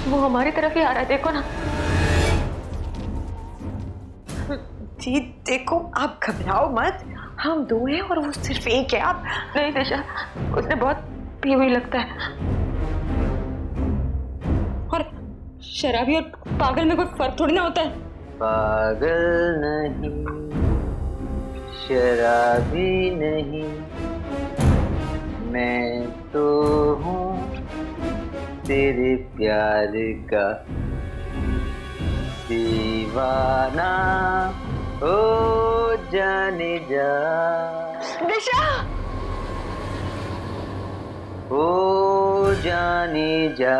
वो हमारी तरफ ही आ रहा है, देखो ना। जी देखो, आप घबराओ मत, हम दो हैं और वो सिर्फ एक है। आप नहीं दिशा, उसने बहुत पी हुई लगता है, और शराबी और पागल में कोई फर्क थोड़ी ना होता है। पागल नहीं, शराबी नहीं, मैं तो हूँ तेरे प्यार का दीवाना, ओ जाने जा। दिशा, ओ जाने जा।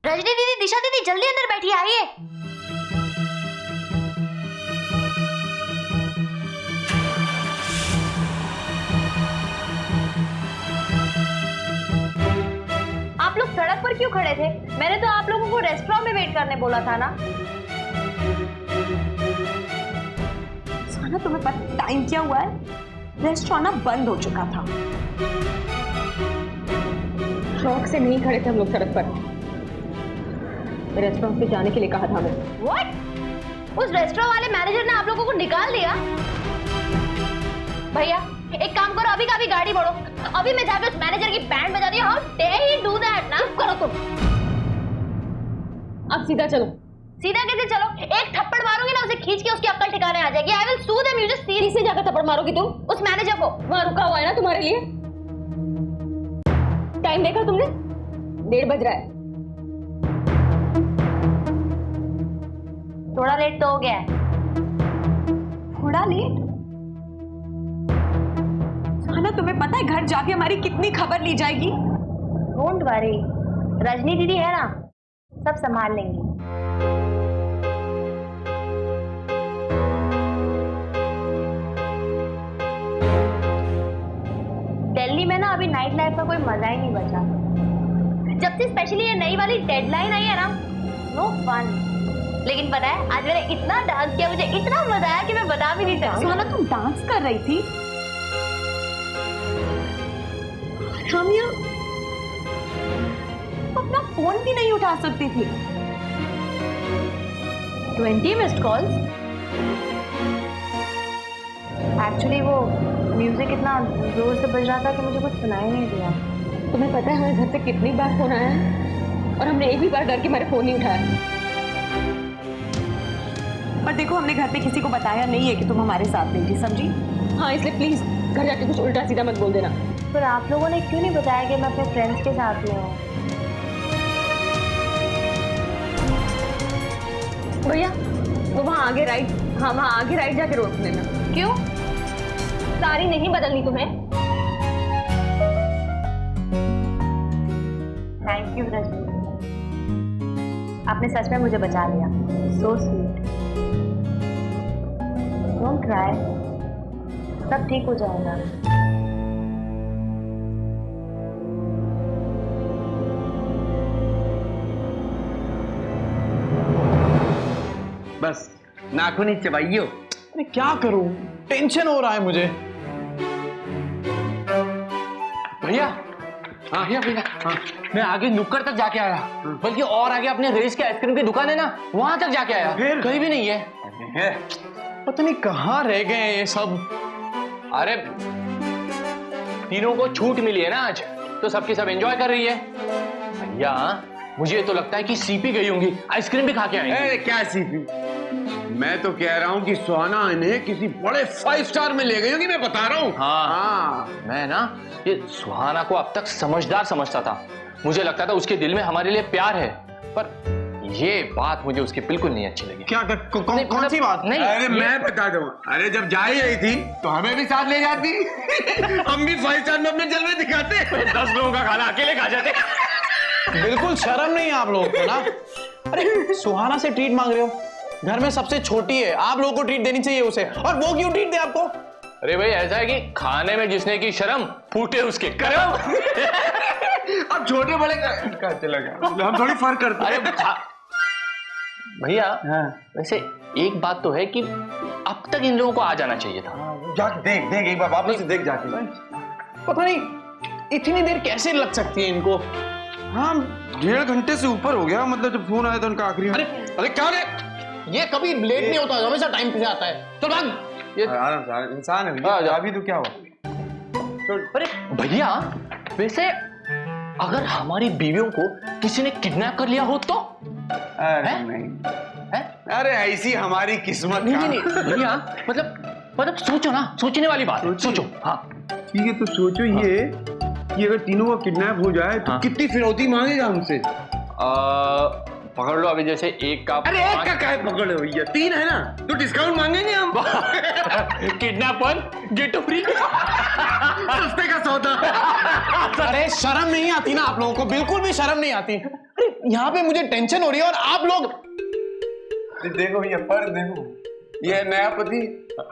रजनी दीदी, दिशा दीदी, जल्दी अंदर बैठिए, आइए। आप लोग सड़क पर क्यों खड़े थे? मैंने तो आप लोगों को रेस्टोरेंट में वेट करने बोला था ना। सुहाना, तुम्हें पता टाइम क्या हुआ है? रेस्टोरेंट बंद हो चुका था। शौक से नहीं खड़े थे हम लोग सड़क पर, रेस्टोरेंट पे जाने के लिए कहा था हमें। What? उस रेस्टोरेंट वाले मैनेजर ने आप लोगों को निकाल दिया? भैया एक काम करो, अभी का अभी गाड़ी बढ़ो, अभी मैं जाकर उस मैनेजर की बैंड बजा दी। How dare he do that ना। करो तुम। अब सीधा चलो। सीधा कैसे चलो? एक थप्पड़ मारूंगी ना, उसे खींच के उसकी अक्ल ठिकाने आ जाएगी। I will sue them. You just see. किससे जाकर थप्पड़ मारोगी तुम? उस मैनेजर को। वहां रुका हुआ है ना तुम्हारे लिए। टाइम देखा तुमने? 1:30 बज रहा है। थोड़ा लेट तो हो गया है। थोड़ा लेट? सुहाना, तुम्हें पता है घर जाके हमारी कितनी खबर ली जाएगी? डोंट वरी, रजनी दीदी है ना, सब संभाल लेंगी। दिल्ली में ना अभी नाइट लाइफ का कोई मजा ही नहीं बचा। जब से स्पेशली ये नई वाली डेडलाइन आई है ना, नो फन। लेकिन पता है आज मैंने इतना डांस किया, मुझे इतना मजा आया कि मैं बता भी नहीं सकती। सुहाना, तुम डांस कर रही थी? रामिया, अपना फोन भी नहीं उठा सकती थी। 20 मिस्ड कॉल्स। एक्चुअली वो म्यूजिक इतना जोर से बज रहा था कि मुझे कुछ सुनाई नहीं दिया। तुम्हें पता है हमारे घर से कितनी बार फोन आया है और हमने एक भी बार डर के हमारे फोन नहीं उठाया। पर देखो, हमने घर पे किसी को बताया नहीं है कि तुम हमारे साथ नहीं थी, समझी? हाँ, इसलिए प्लीज घर जाके कुछ उल्टा सीधा मत बोल देना। फिर आप लोगों ने क्यों नहीं बताया कि मैं अपने फ्रेंड्स के साथ में हूँ? भैया वो वहाँ आगे राइट, हाँ वहाँ आगे राइट जाके रोक लेना। क्यों? सारी नहीं बदलनी तुम्हें? थैंक यू रजनी, आपने सच में मुझे बचा लिया। So sweet. डोंट क्राई, सब ठीक हो जाएगा। बस नाखून ही चबाइयो। अरे क्या करूं, टेंशन हो रहा है मुझे। भैया, हाँ भैया भैया, हाँ मैं आगे नुक्कड़ तक जाके आया, बल्कि और आगे अपने रेस के आइसक्रीम की दुकान है ना, वहां तक जाके आया, फिर कहीं भी नहीं है। पता नहीं कहाँ रह गए हैं ये सब। अरे तीनों को छूट मिली है ना आज, तो सबकी सब एंजॉय कर रही है। भैया मुझे तो लगता है कि सीपी गई होंगी, आइसक्रीम भी खा के आएंगी। क्या सीपी? मैं तो कह रहा हूँ कि सुहाना इन्हें किसी बड़े 5 स्टार में ले गई होगी, मैं बता रहा हूँ। हाँ मैं ना ये सुहाना को अब तक समझदार समझता था, मुझे लगता था उसके दिल में हमारे लिए प्यार है, पर ये बात मुझे उसकी बिल्कुल नहीं अच्छी लगी। क्या कौन सी बात? नहीं, अरे मैं बता दूँ, अरे जब जा ही रही थी तो हमें भी साथ ले जाती। हम भी 5 स्टार में अपने जलवे दिखाते। 10 लोगों का खाना अकेले खा जाते। बिल्कुल शर्म नहीं है आप लोगों को ना। अरे सुहाना से ट्रीट मांग रहे हो, घर में सबसे छोटी है, आप लोगों को ट्रीट देनी चाहिए उसे। और वो क्यों ट्रीट दे आपको? अरे भाई ऐसा है कि खाने में जिसने की शर्म फूटे उसके करम। अब छोटे बड़े का चला गया, हम थोड़ी फर्क करते अरे हैं। भैया हाँ। वैसे एक बात तो है कि अब तक इन लोगों को आ जाना चाहिए था। जाके देख देख एक बार वापस से देख जाके। पता नहीं इतनी देर कैसे लग सकती है इनको। हाँ 1.5 घंटे से ऊपर हो गया, मतलब जब फोन आया था उनका आखिरी। अरे क्या रे? ये कभी लेट नहीं होता, हमेशा टाइम पे आता है। चल भाग। ये आराम से, इंसान है भैया, अभी तो क्या हुआ? अरे भैया वैसे अगर हमारी बीवियों को किसी ने किडनैप कर लिया हो तो? अरे है? नहीं है? अरे ऐसी हमारी किस्मत। नहीं भैया मतलब सोचो ना, सोचने वाली बात है, सोचो। हाँ ठीक है तो सोचो ये कि अगर तीनों का किडनैप हो जाए तो हाँ। कितनी फिरौती मांगेगा हमसे? पकड़ लो अभी जैसे एक का। अरे एक का काहे पकड़ लो भैया, 3 है ना, तो डिस्काउंट मांगेंगे हम। Kidnap 1 get free. सस्ते का सौदा। अरे शर्म नहीं आती ना आप लोगों को? बिल्कुल भी शर्म नहीं आती। अरे यहाँ पे मुझे टेंशन हो रही है और आप लोग। देखो भैया फर्क देखो, ये नया पति,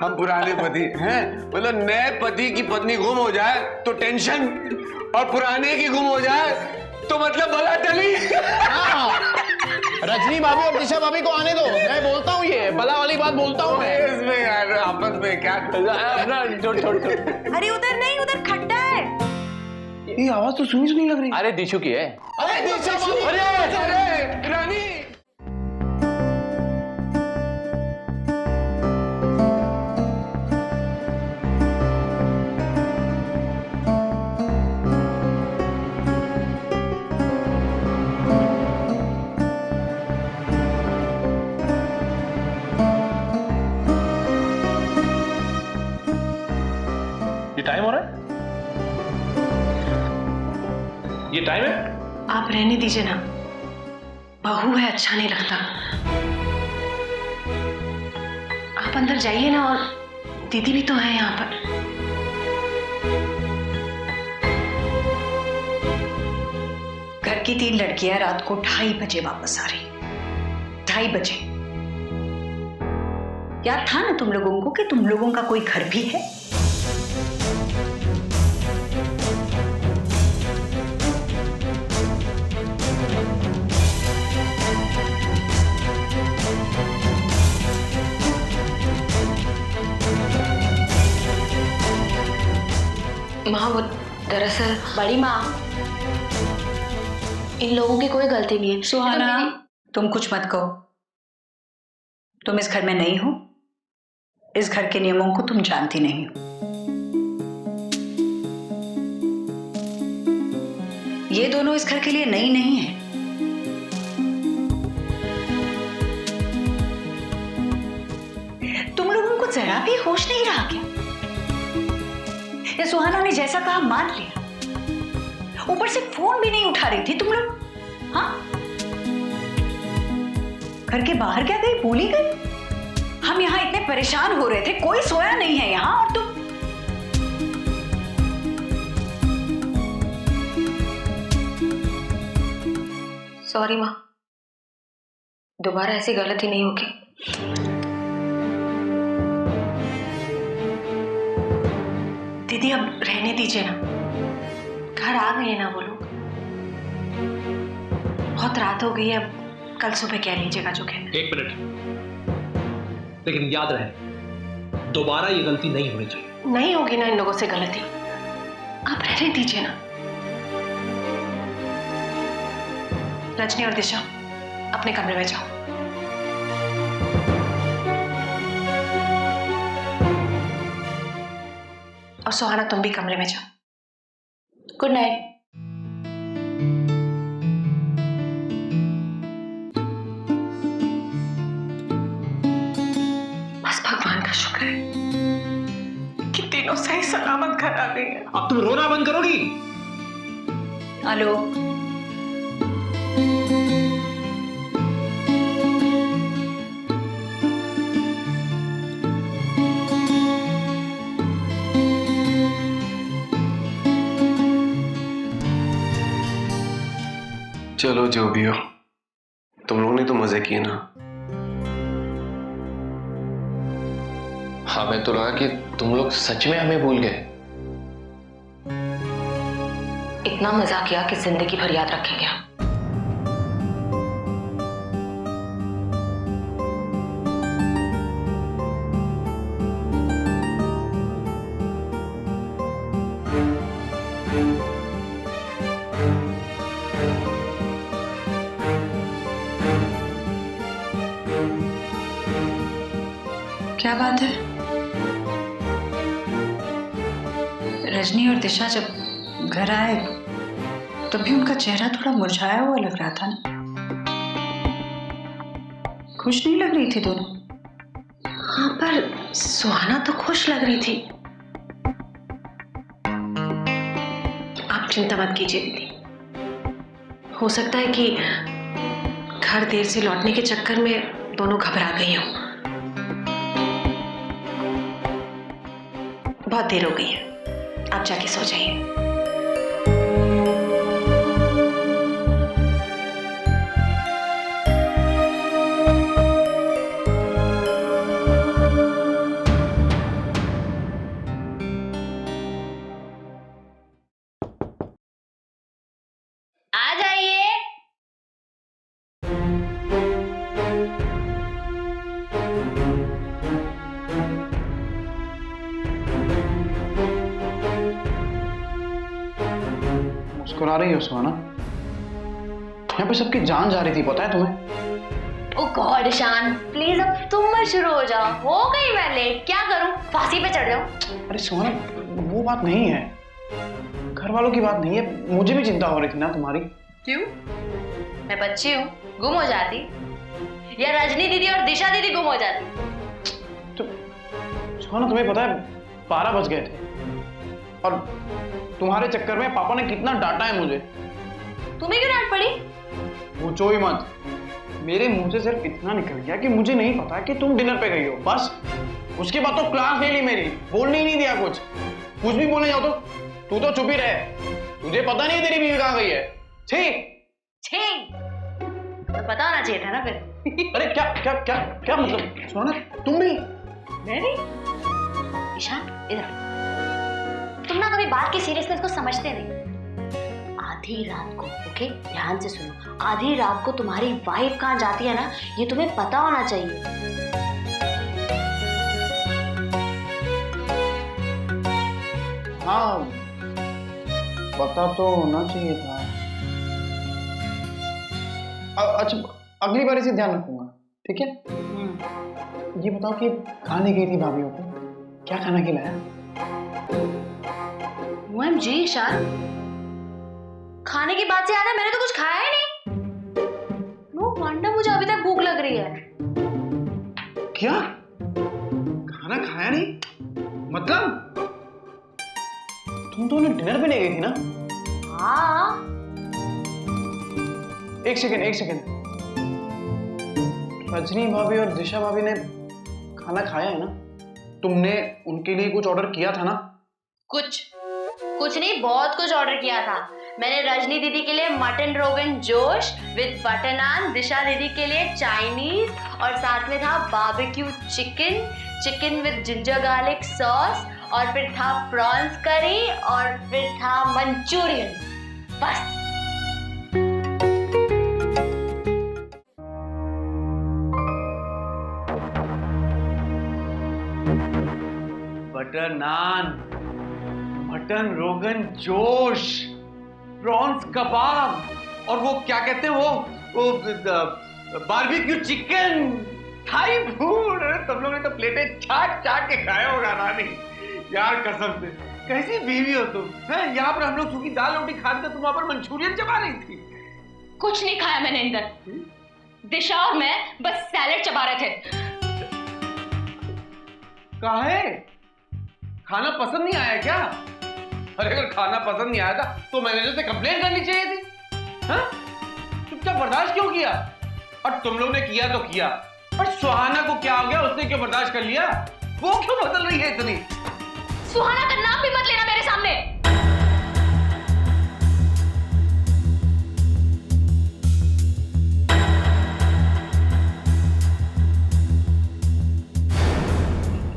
हम पुराने पति हैं। मतलब नए पति की पत्नी गुम हो जाए तो टेंशन, और पुराने की गुम हो जाए तो मतलब भला टली। हाँ, रजनी भाभी और दिशा भाभी को आने दो, मैं बोलता हूँ, ये भला वाली बात बोलता हूँ मैं। इसमें यार आपस में क्या अरे उधर नहीं, उधर खड्डा है। ये आवाज तो सुनी नहीं लग रही। अरे दिशु की है। अरे दिशा भाभी, अरे रानी। टाइम हो रहा है? ये टाइम है? आप रहने दीजिए ना, बहू है, अच्छा नहीं लगता। आप अंदर जाइए ना, और दीदी भी तो है यहाँ पर। घर की 3 लड़कियां रात को 2:30 बजे वापस आ रही। 2:30 बजे। याद था ना तुम लोगों को कि तुम लोगों का कोई घर भी है? माँ वो दरअसल बड़ी माँ, इन लोगों की कोई गलती नहीं है। सुहाना, तुम कुछ मत कहो। तुम इस घर में नहीं हो, इस घर के नियमों को तुम जानती नहीं हो। ये दोनों इस घर के लिए नई नहीं है। तुम लोगों को जरा भी होश नहीं रहा क्या? ये सुहाना ने जैसा कहा मान लिया, ऊपर से फोन भी नहीं उठा रही थी तुम लोग। हाँ, घर के बाहर क्या गई, भूल ही गई? हम यहाँ इतने परेशान हो रहे थे, कोई सोया नहीं है यहाँ, और तुम। सॉरी माँ, दोबारा ऐसी गलती नहीं होगी। दीदी अब रहने दीजिए ना, घर आ गए ना वो लोग। बहुत रात हो गई है, अब कल सुबह कह लीजिएगा जो कहना। 1 मिनट, लेकिन याद रहे दोबारा ये गलती नहीं होनी चाहिए। नहीं होगी ना इन लोगों से गलती, आप रहने दीजिए ना। रजनी और दिशा अपने कमरे में जाओ। और सुहाना तुम भी कमरे में जाओ। Good night. बस भगवान का शुक्र है कि तीनों सही सलामत घर आ गई है। अब तुम रोना बंद करोगी? हेलो, चलो जो भी हो, तुम लोगों ने तो मजे किए ना, हमें तो लगा कि तुम लोग सच में हमें भूल गए। इतना मजाक किया कि जिंदगी भर याद रखेंगे हम। क्या बात है? रजनी और दिशा जब घर आए तब भी उनका चेहरा थोड़ा मुरझाया हुआ लग रहा था ना? खुश नहीं लग रही थी दोनों। हाँ, पर सुहाना तो खुश लग रही थी। आप चिंता मत कीजिए दीदी, हो सकता है कि घर देर से लौटने के चक्कर में दोनों घबरा गई हों। बहुत देर हो गई है, आप जाके सो जाइए। आ जाइए। मुस्कुरा रही हो सुहाना? यहाँ पे सबकी जान जा रही थी, पता है तुम्हें? ओ गॉड ईशान, प्लीज अब तुम मत शुरू हो जाओ। हो गई मैं लेट, क्या करूं? फांसी पे चढ़ जाऊं? अरे सुहाना, वो बात नहीं है, घर वालों की बात नहीं है। मुझे भी चिंता हो रही थी ना तुम्हारी। क्यों? मैं बच्ची हूँ, गुम हो जाती? या रजनी दीदी और दिशा दीदी गुम हो जाती? तो सुहाना, तुम्हें पता है 12 बज गए थे और तुम्हारे चक्कर में पापा ने कितना डांटा है मुझे। तुम्हें क्यों डांट पड़ी? पूछो ही मत। मेरे मुंह से सिर्फ इतना निकल गया कि मुझे नहीं पता कि तुम डिनर पे गई हो, बस। उसके बाद तो क्लास ले ली मेरी, बोलने ही नहीं दिया कुछ भी बोलने जाओ तो तू तो चुप ही रहे। तुझे पता नहीं तेरी बीवी कहाँ गई है। ठीक तो पता होना चाहिए था ना फिर। अरे क्या क्या क्या क्या मतलब? सुहाना, तुम भी? मैं भी? ईशान इधर, तुम ना कभी बात की सीरियसनेस को समझते नहीं। आधी रात को, ओके ध्यान से सुनो, आधी रात को तुम्हारी वाइफ कहाँ जाती है ना, ये तुम्हें पता होना चाहिए। हाँ, पता तो होना चाहिए था। अच्छा, अगली बार इसे ध्यान रखूंगा, ठीक है? ये बताओ कि खाने गई थी भाभीयों को, क्या खाना खिलाया? OMG ईशान, खाने की बात से याद है, मैंने तो कुछ खाया ही नहीं। नो वंडर मुझे अभी तक भूख लग रही है। क्या? खाना खाया नहीं? मतलब तुम तो उन्हें डिनर पे ले गई थी ना? हाँ। एक सेकेंड। रजनी भाभी और दिशा भाभी ने खाना खाया है ना? तुमने उनके लिए कुछ ऑर्डर किया था ना? कुछ नहीं, बहुत कुछ ऑर्डर किया था। मैंने रजनी दीदी के लिए mutton rogan josh with butter नान, दिशा दीदी के लिए चाइनीज, और साथ में था barbecue chicken with ginger garlic sauce, और फिर था प्रॉन्स करी, और फिर था मंचूरियन। बस। बटर नान, मटन रोगन जोश, प्रॉन्स कबाब, और वो क्या कहते हैं वो बारबेक्यू चिकन, थाई फूड। तुम लोग ने तो प्लेटें चाट के खाया होगा रानी। यार कसम से, कैसी बीवी हो तुम? हैं, यहाँ पर हम लोग सूखी दाल रोटी खा रहे थे, तुम वहां पर मंचूरियन चबा रही थी। कुछ नहीं खाया मैंने इधर। दिशा और मैं बस सैलेड चबा रहे थे। काहे? खाना पसंद नहीं आया क्या? अरे अगर खाना पसंद नहीं आया था तो मैनेजर से कंप्लेन करनी चाहिए थी। हाँ? चुपचाप बर्दाश्त क्यों किया? और तुम लोग ने किया तो किया, पर सुहाना को क्या हो गया? उसने क्यों बर्दाश्त कर लिया? वो क्यों बदल रही है इतनी? सुहाना का नाम भी मत लेना मेरे सामने।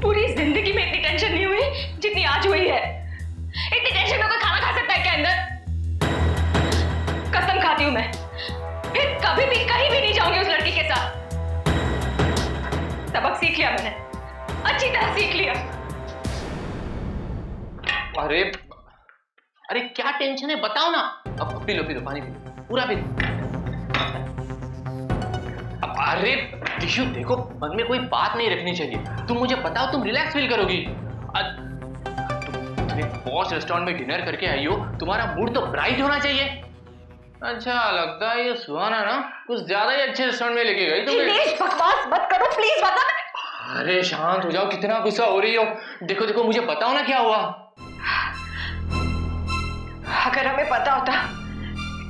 पूरी जिंदगी जितनी आज हुई है। इतनी टेंशन में कोई खाना खा सकता है क्या अंदर? कसम खाती हूँ मैं, फिर कभी भी कहीं भी नहीं जाऊंगी उस लड़की के साथ। सबक सीख लिया मैंने, अच्छी तरह सीख लिया। अरे अरे क्या टेंशन है बताओ ना। अब पी लो पानी पी लो, पूरा पी लो। अरे टिश्यू देखो, मन में कोई बात नहीं रखनी चाहिए। तुम मुझे बताओ, तुम रिलैक्स फील करोगी। तुम एक पॉश रेस्टोरेंट में डिनर करके आई हो, तुम्हारा मूड तो ब्राइट होना चाहिए। अच्छा लगता है ये सुहाना ना कुछ ज्यादा ही अच्छे रेस्टोरेंट में लेके गई तुम्हें। प्लीज बकवास मत करो, प्लीज बता। अरे शांत हो जाओ, कितना गुस्सा हो रही हो। देखो मुझे बताओ ना क्या हुआ। अगर हमें पता होता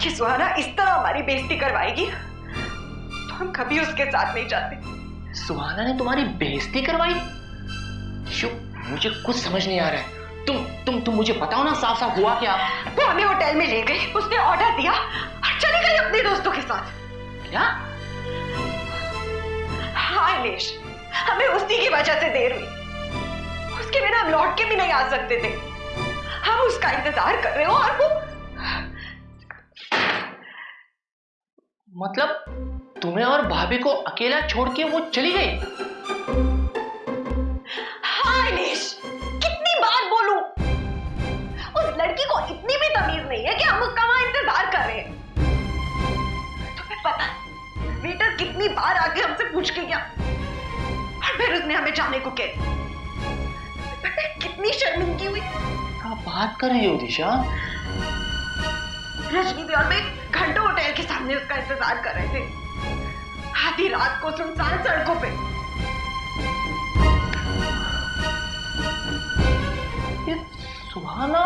कि सुहाना इस तरह हमारी बेइज्जती करवाएगी तो हम कभी उसके साथ नहीं जाते। सुहाना ने तुम्हारी बेइज्जती करवाई? शु, मुझे कुछ समझ नहीं आ रहा है। तुम मुझे बताओ ना, साफ साफ हुआ क्या? वो हमें होटल में ले गई, उसने ऑर्डर दिया और चली गई अपने दोस्तों के साथ। क्या? हाँ अनिश, हमें उसी की वजह से देर हुई। उसके बिना हम लौट के भी नहीं आ सकते थे। हम उसका इंतजार कर रहे हो और वो मतलब तुम्हें और भाभी को अकेला छोड़ के वो चली गई? हाँ अनिश, कितनी बार बोलूं? उस लड़की को इतनी भी तमीज नहीं है कि हम उसका वहां इंतजार कर रहे हैं। तुम्हें पता वेटर कितनी बार आके हमसे पूछ के गया और फिर उसने हमें जाने को कह दिया। पता है कितनी शर्मिंदगी हुई। क्या बात कर रही हो दिशा? रजनी भी और मैं घंटों होटल के सामने उसका इंतजार कर रहे थे, आधी रात को सुनसान सड़कों पे। ये सुहाना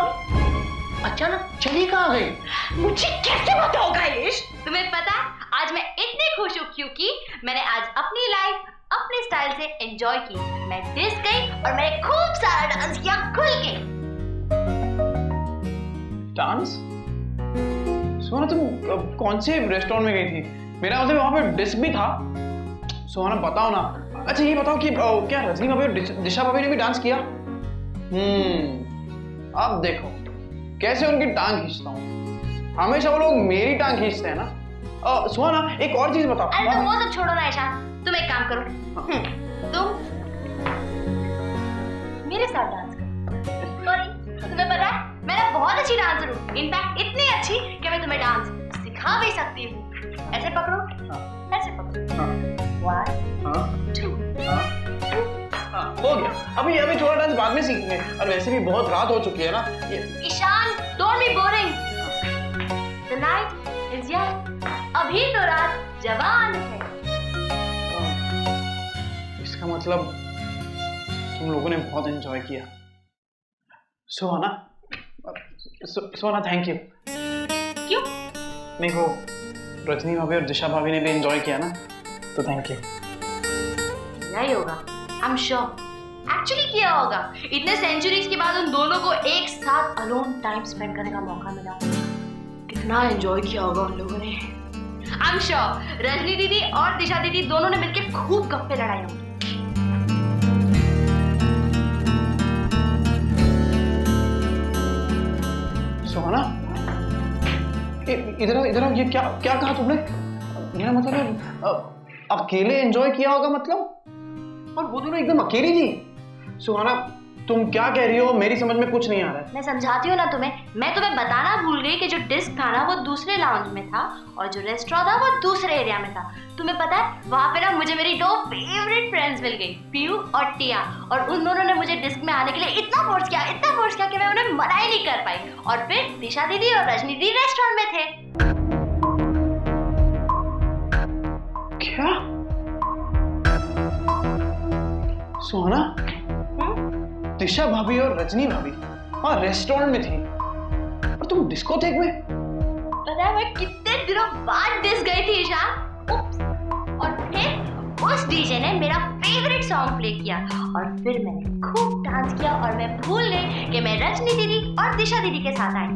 अचानक चली कहाँ गई? मुझे कैसे पता होगा यश? तुम्हें पता है आज मैं इतनी खुश हूँ क्योंकि मैंने आज अपनी लाइफ अपने स्टाइल से एंजॉय की। मैं डिस गई और मैंने खूब सारा डांस किया खुल के। डांस? सुहाना तुम कौन से रेस्टोरेंट में गई थी? मेरा मतलब वहां पे डिस्क भी था। सुहाना बताओ ना। अच्छा ये बताओ कि क्या रजनी भाभी और दिशा भाभी ने भी डांस किया? अब देखो कैसे उनकी टांग खींचता हूँ। हमेशा वो लोग मेरी टांग खींचते हैं ना। सुहाना एक और चीज बताओ। अरे तुम वो सब छोड़ो ना ईशान, तुम एक काम करो, तुम मेरे साथ डांस करो। सॉरी, तुम्हें पता है मैं बहुत अच्छी डांसर हूँ। इनफैक्ट इतनी अच्छी कि मैं तुम्हें डांस सिखा भी सकती हूँ। ऐसे पकड़ो, ऐसे पकड़ो। 1 2 हो गया। अभी थोड़ा डांस बाद में सीखेंगे, और वैसे भी बहुत रात हो चुकी है ना। Ishan, don't be boring. The night is young. अभी तो रात जवान है। इसका मतलब तुम लोगों ने बहुत एंजॉय किया। सुहाना थैंक यू। क्यों? नहीं वो रजनी भाभी और दिशा भाभी ने भी एंजॉय किया ना, तो थैंक यू। यही होगा, आई एम श्योर। एक्चुअली किया होगा। इतने सेंचुरीज के बाद उन दोनों को एक साथ अलोन टाइम स्पेंड करने का मौका मिला। कितना एंजॉय किया होगा उन लोगों ने। आई एम श्योर रजनी दीदी और दिशा दीदी दोनों ने मिलकर खूब गप्पे लड़ाई होंगी। सुहाना इधर ये क्या कहा तुमने? मेरा मतलब है अकेले एंजॉय किया होगा मतलब? और वो दोनों एकदम अकेली थी। सुहाना तुम क्या कह रही हो? मेरी समझ में कुछ नहीं आ रहा है। मैं समझाती हूँ ना तुम्हें। मैं तुम्हें बताना भूल गई कि जो डिस्क था ना वो दूसरे लाउंज में था और जो रेस्टोरेंट था वो दूसरे एरिया में था। तुम्हें पता है वहां पे ना मुझे मेरी 2 फेवरेट फ्रेंड्स मिल गई, पीयू और टिया। और उन दोनों ने मुझे डिस्क में आने के लिए इतना फोर्स किया कि मैं उन्हें मना ही नहीं कर पाई। और फिर दिशा दीदी और रजनी दीदी रेस्टोरेंट में थे। क्या? सुहाना दिशा भाभी और रजनी भाभी और रेस्टोरेंट में थी और तुम डिस्कोथेक में? पता है मैं कितने दिनों बाद डिस्क गई थी ईशान। और फिर उस डीजे ने मेरा फेवरेट सॉन्ग प्ले किया और फिर मैंने खूब डांस किया और मैं भूल गई कि मैं रजनी दीदी और दिशा दीदी के साथ आई।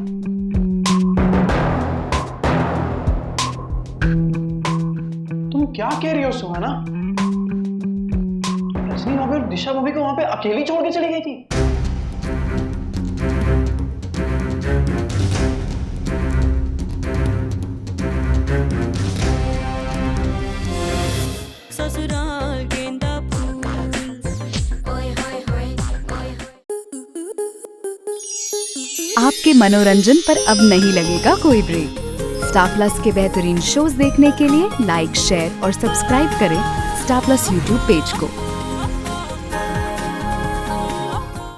तुम क्या कह रही हो सुहाना? रजनी भाभी और दिशा भाभी को वहां पे अकेली छोड़ के चली गई थी? आपके मनोरंजन पर अब नहीं लगेगा कोई ब्रेक। स्टार प्लस के बेहतरीन शोज देखने के लिए लाइक, शेयर और सब्सक्राइब करें स्टार प्लस यूट्यूब पेज को।